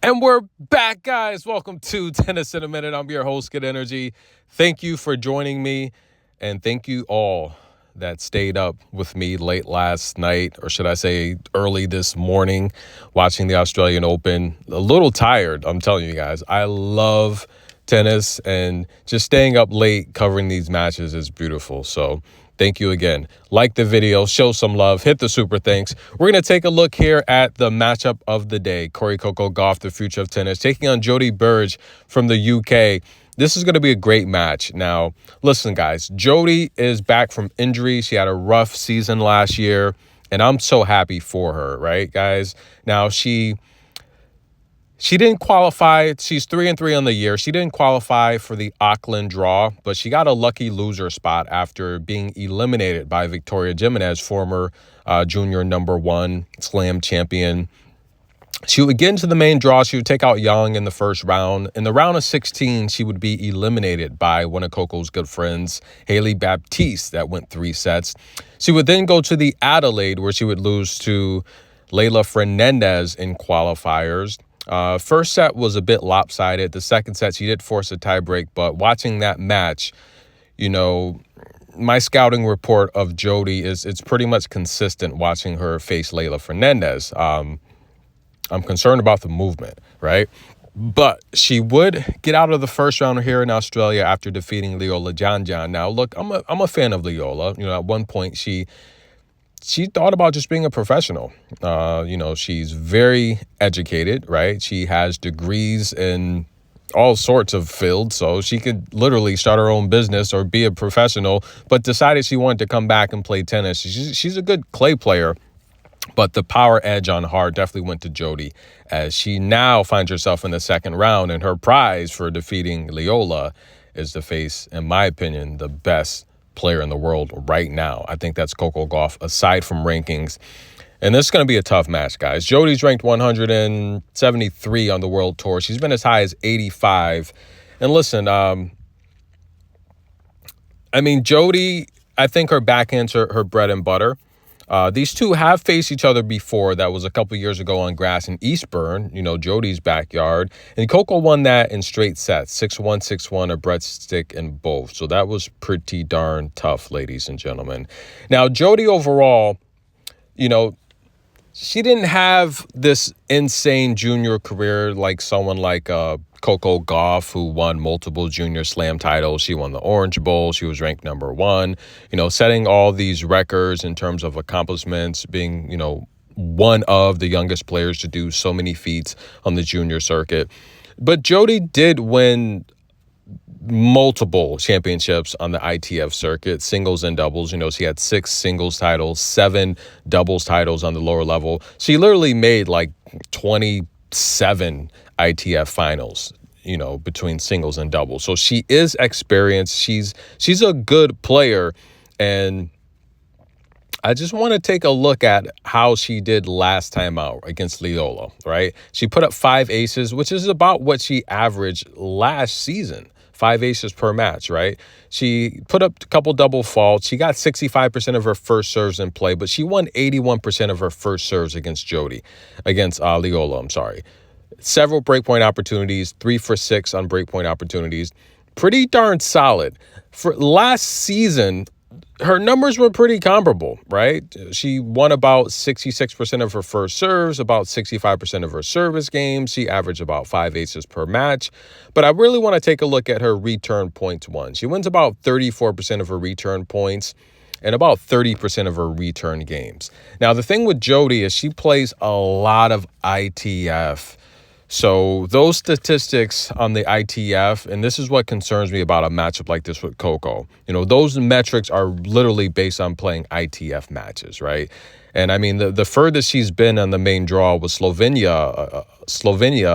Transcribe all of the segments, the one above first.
And we're back, guys. Welcome to Tennis in a Minute. I'm your host, Good Energy. Thank you for joining me, and thank you all that stayed up with me late last night, or should I say early this morning, watching the Australian Open. A little tired, I'm telling you guys. I love tennis, and just staying up late covering these matches is beautiful. So thank you again. Like the video, show some love, hit the super thanks. We're going to take a look here at the matchup of the day. Coco Gauff, the future of tennis, taking on Jodie Burrage from the UK. This is going to be a great match. Now, listen, guys, Jodie is back from injury. She had a rough season last year, and I'm so happy for her, right, guys? Now, she didn't qualify. She's 3-3 on the year. She didn't qualify for the Auckland draw, but she got a lucky loser spot after being eliminated by Victoria Jimenez, former junior #1 slam champion. She would get into the main draw. She would take out Young in the first round. In the round of 16, she would be eliminated by one of Coco's good friends, Haley Baptiste, that went 3 sets. She would then go to the Adelaide, where she would lose to Leylah Fernandez in qualifiers. First set was a bit lopsided. The second set, she did force a tiebreak, but watching that match, my scouting report of Jodie it's pretty much consistent watching her face Leylah Fernandez. I'm concerned about the movement, right? But she would get out of the first round here in Australia after defeating Leola Janjan. Now, look, I'm a fan of Leola. At one point she thought about just being a professional. She's very educated, right? She has degrees in all sorts of fields, so she could literally start her own business or be a professional, but decided she wanted to come back and play tennis. She's a good clay player, but the power edge on hard definitely went to Jodie, as she now finds herself in the second round, and her prize for defeating Leola is to face, in my opinion, the best player in the world right now. I think that's Coco Gauff, aside from rankings. And this is going to be a tough match, guys. Jodie's ranked 173 on the world tour. She's been as high as 85. And listen, Jodie, I think her backhand's her bread and butter. These two have faced each other before. That was a couple years ago on grass in Eastbourne, Jodie's backyard. And Coco won that in straight sets, 6-1, 6-1, a breadstick in both. So that was pretty darn tough, ladies and gentlemen. Now, Jodie overall, she didn't have this insane junior career like someone like Coco Gauff, who won multiple junior slam titles. She won the Orange Bowl. She was ranked #1, setting all these records in terms of accomplishments, being, one of the youngest players to do so many feats on the junior circuit. But Jodie did win multiple championships on the ITF circuit, singles and doubles. She had 6 singles titles, 7 doubles titles on the lower level. She literally made like 27 ITF finals, between singles and doubles. So she is experienced. She's a good player. And I just want to take a look at how she did last time out against Leola, right? She put up 5 aces, which is about what she averaged last season. 5 aces per match, right? She put up a couple double faults. She got 65% of her first serves in play, but she won 81% of her first serves against Leola, I'm sorry. Several breakpoint opportunities, 3 for 6 on breakpoint opportunities. Pretty darn solid. For last season, her numbers were pretty comparable, right? She won about 66% of her first serves, about 65% of her service games. She averaged about 5 aces per match. But I really want to take a look at her return points won. She wins about 34% of her return points and about 30% of her return games. Now, the thing with Jodie is she plays a lot of ITF. So those statistics on the ITF, and this is what concerns me about a matchup like this with Coco, those metrics are literally based on playing ITF matches, right? And the furthest she's been on the main draw was Slovenia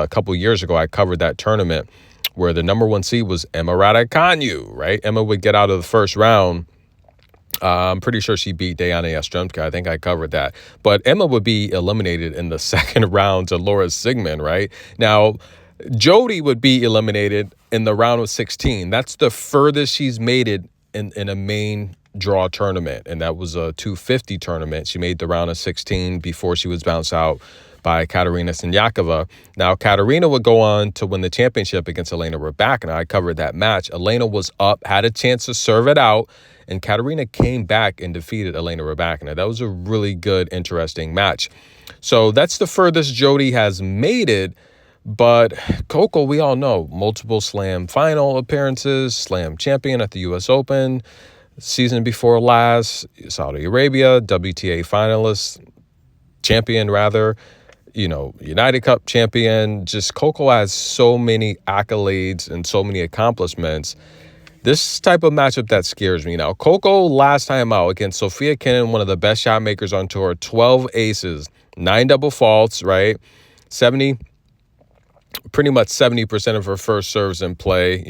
a couple years ago. I covered that tournament where the #1 seed was Emma Raducanu, right? Emma would get out of the first round. I'm pretty sure she beat Diana Yastremska. I think I covered that. But Emma would be eliminated in the second round to Laura Sigmund, right? Now, Jodie would be eliminated in the round of 16. That's the furthest she's made it in a main draw tournament, and that was a 250 tournament. She made the round of 16 before she was bounced out by Katerina Siniakova. Now, Katerina would go on to win the championship against Elena Rybakina. I covered that match. Elena was up, had a chance to serve it out, and Katerina came back and defeated Elena Rybakina. That was a really good, interesting match. So that's the furthest Jodie has made it. But Coco, we all know, multiple Slam final appearances, Slam champion at the U.S. Open, season before last, Saudi Arabia, WTA finalist, champion rather, United Cup champion. Just Coco has so many accolades and so many accomplishments. This type of matchup that scares me. Now, Coco last time out against Sofia Kenin, one of the best shot makers on tour, 12 aces, 9 double faults, right? Pretty much 70% of her first serves in play.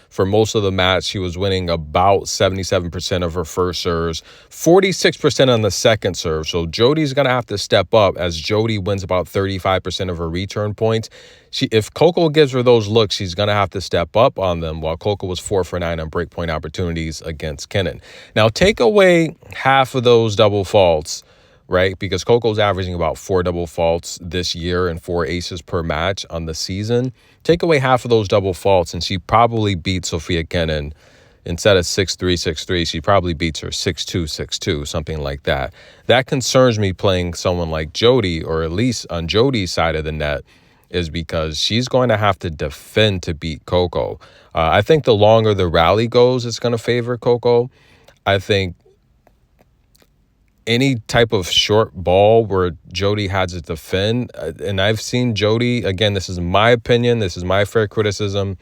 For most of the match, she was winning about 77% of her first serves, 46% on the second serve. So Jodie's going to have to step up as Jodie wins about 35% of her return points. If Coco gives her those looks, she's going to have to step up on them, while Coco was 4 for 9 on breakpoint opportunities against Kenin. Now, take away half of those double faults, right? Because Coco's averaging about 4 double faults this year and 4 aces per match on the season. Take away half of those double faults, and she probably beats Sofia Kenin. Instead of 6-3, 6-3, she probably beats her 6-2, 6-2, something like that. That concerns me playing someone like Jodie, or at least on Jodie's side of the net, is because she's going to have to defend to beat Coco. I think the longer the rally goes, it's going to favor Coco. I think any type of short ball where Jodie has to defend, and I've seen Jodie, again, this is my opinion, this is my fair criticism,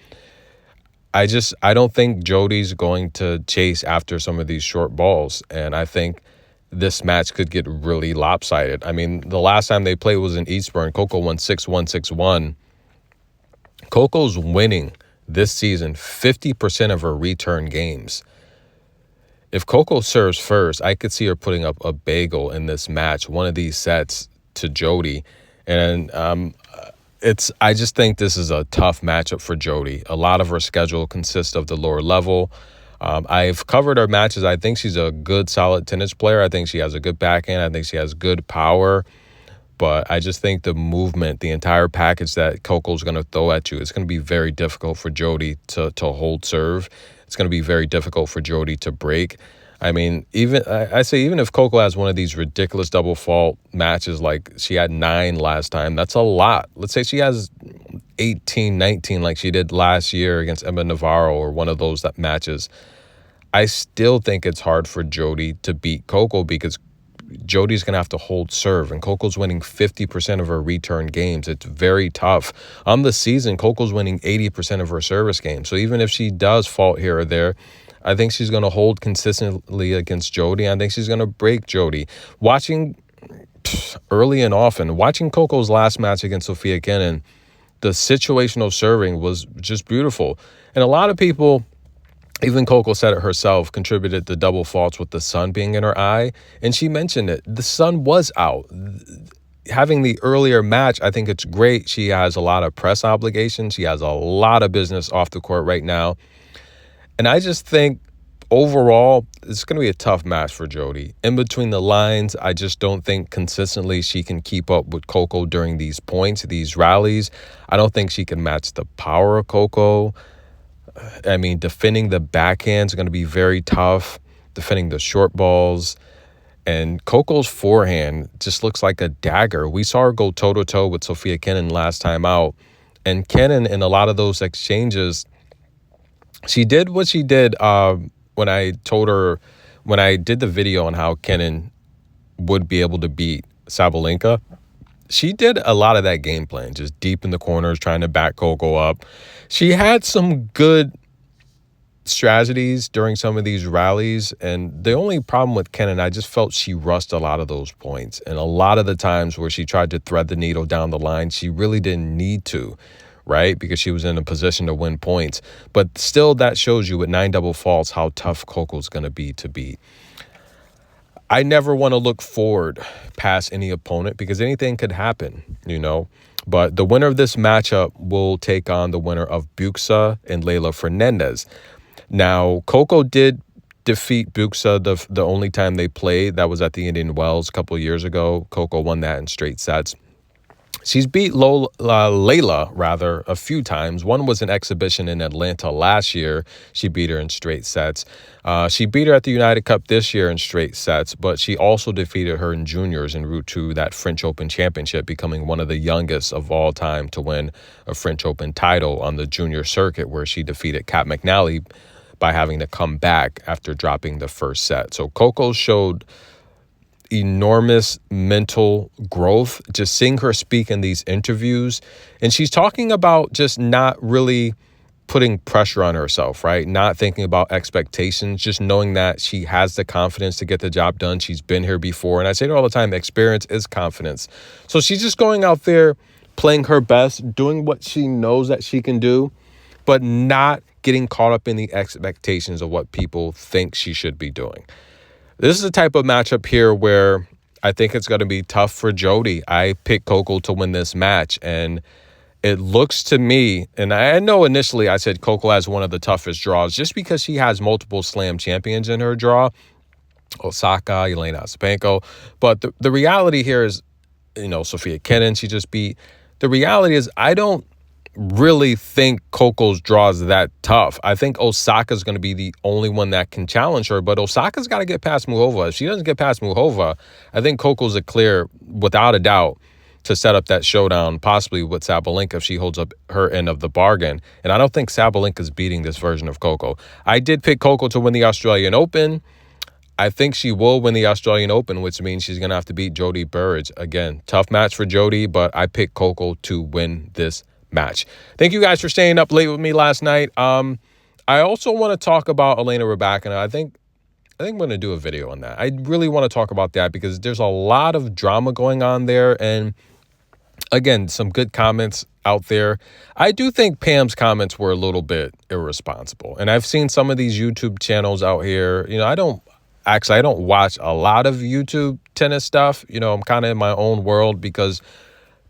I don't think Jodie's going to chase after some of these short balls, and I think this match could get really lopsided. I mean, the last time they played was in Eastbourne. Coco won 6-1, 6-1. Coco's winning this season 50% of her return games. If Coco serves first, I could see her putting up a bagel in this match, one of these sets to Jodie. And I just think this is a tough matchup for Jodie. A lot of her schedule consists of the lower level. I've covered her matches. I think she's a good, solid tennis player. I think she has a good backhand. I think she has good power. But I just think the movement, the entire package that Coco's going to throw at you, it's going to be very difficult for Jodie to hold serve. It's going to be very difficult for Jodie to break. I mean, even if Coco has one of these ridiculous double fault matches, like she had 9 last time, that's a lot. Let's say she has 18, 19 like she did last year against Emma Navarro or one of those matches. I still think it's hard for Jodie to beat Coco because Jodie's going to have to hold serve, and Coco's winning 50% of her return games. It's very tough. On the season, Coco's winning 80% of her service games. So even if she does fault here or there, I think she's going to hold consistently against Jodie. I think she's going to break Jodie. Watching early and often, watching Coco's last match against Sofia Kenin, the situational serving was just beautiful. And a lot of people, even Coco said it herself, contributed to double faults with the sun being in her eye. And she mentioned it. The sun was out. Having the earlier match, I think it's great. She has a lot of press obligations. She has a lot of business off the court right now. And I just think overall, it's going to be a tough match for Jodie. In between the lines, I just don't think consistently she can keep up with Coco during these points, these rallies. I don't think she can match the power of Coco. I mean, defending the backhands is going to be very tough, defending the short balls. And Coco's forehand just looks like a dagger. We saw her go toe-to-toe with Sofia Kenin last time out. And Kenin, in a lot of those exchanges, she did what she did when I did the video on how Kenin would be able to beat Sabalenka. She did a lot of that game plan, just deep in the corners, trying to back Coco up. She had some good strategies during some of these rallies, and the only problem with Kenin, I just felt she rushed a lot of those points. And a lot of the times where she tried to thread the needle down the line, she really didn't need to, right? Because she was in a position to win points. But still, that shows you with 9 double faults how tough Coco's going to be to beat. I never want to look forward past any opponent because anything could happen, But the winner of this matchup will take on the winner of Buxa and Leylah Fernandez. Now, Coco did defeat Buxa the only time they played. That was at the Indian Wells a couple of years ago. Coco won that in straight sets. She's beat Layla, rather, a few times. One was an exhibition in Atlanta last year. She beat her in straight sets. She beat her at the United Cup this year in straight sets, but she also defeated her in juniors en route to that French Open championship, becoming one of the youngest of all time to win a French Open title on the junior circuit, where she defeated Kat McNally by having to come back after dropping the first set. So Coco showed enormous mental growth, just seeing her speak in these interviews. And she's talking about just not really putting pressure on herself, right? Not thinking about expectations, just knowing that she has the confidence to get the job done. She's been here before. And I say it all the time, experience is confidence. So she's just going out there, playing her best, doing what she knows that she can do, but not getting caught up in the expectations of what people think she should be doing. This is the type of matchup here where I think it's going to be tough for Jodie. I picked Coco to win this match, and it looks to me, and I know initially I said Coco has one of the toughest draws just because she has multiple slam champions in her draw, Osaka, Elena Ostapenko. But the reality here is, Sophia Kenin, she just beat. The reality is I don't really think Coco's draw is that tough. I think Osaka's going to be the only one that can challenge her, but Osaka's got to get past Muhova. If she doesn't get past Muhova, I think Coco's a clear, without a doubt, to set up that showdown, possibly with Sabalenka if she holds up her end of the bargain. And I don't think Sabalenka's beating this version of Coco. I did pick Coco to win the Australian Open. I think she will win the Australian Open, which means she's going to have to beat Jodie Burrage. Again, tough match for Jodie, but I picked Coco to win this match. Thank you guys for staying up late with me last night. I also want to talk about Elena Rybakina. I think I'm going to do a video on that. I really want to talk about that because there's a lot of drama going on there. And again, some good comments out there. I do think Pam's comments were a little bit irresponsible. And I've seen some of these YouTube channels out here. I don't watch a lot of YouTube tennis stuff. I'm kind of in my own world because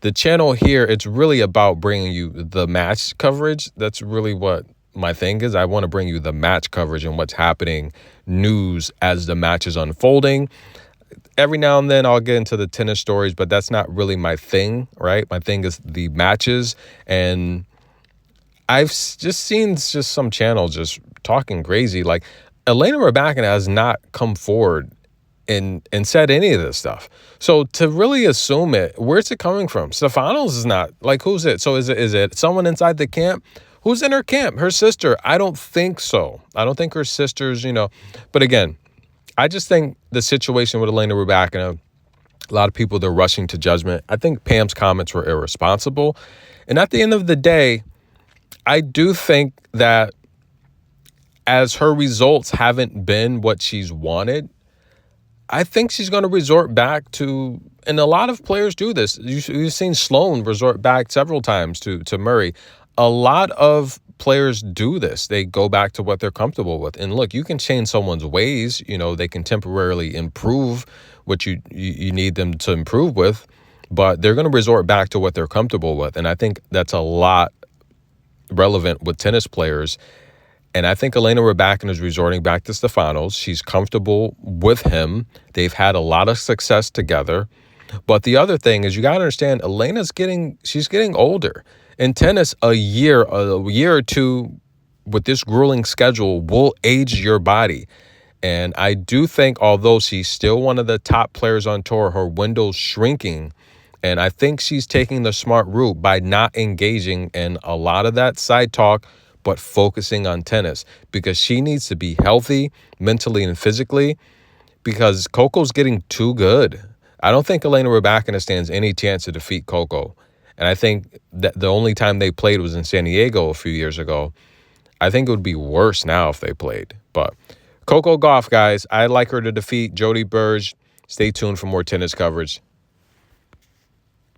the channel here, it's really about bringing you the match coverage. That's really what my thing is. I want to bring you the match coverage and what's happening, news as the match is unfolding. Every now and then I'll get into the tennis stories, but that's not really my thing, right? My thing is the matches. And I've just seen some channels just talking crazy. Like Elena Rybakina has not come forward and said any of this stuff. So to really assume it, where's it coming from? Stefanos is not, like, who's it? So is it someone inside the camp? Who's in her camp? Her sister? I don't think so. I don't think her sister's, But again, I just think the situation with Elena Rybakina, a lot of people, they're rushing to judgment. I think Pam's comments were irresponsible. And at the end of the day, I do think that as her results haven't been what she's wanted, I think she's going to resort back to, and a lot of players do this. You've seen Sloane resort back several times to Murray. A lot of players do this. They go back to what they're comfortable with. And look, you can change someone's ways. They can temporarily improve what you need them to improve with, but they're going to resort back to what they're comfortable with. And I think that's a lot relevant with tennis players. And I think Elena Rybakina is resorting back to Stefanos. She's comfortable with him. They've had a lot of success together. But the other thing is, you got to understand, she's getting older. In tennis, a year or two with this grueling schedule will age your body. And I do think, although she's still one of the top players on tour, her window's shrinking. And I think she's taking the smart route by not engaging in a lot of that side talk, but focusing on tennis, because she needs to be healthy mentally and physically, because Coco's getting too good. I don't think Elena Rybakina stands any chance to defeat Coco. And I think that the only time they played was in San Diego a few years ago. I think it would be worse now if they played. But Coco Gauff, guys, I'd like her to defeat Jodie Burrage. Stay tuned for more tennis coverage.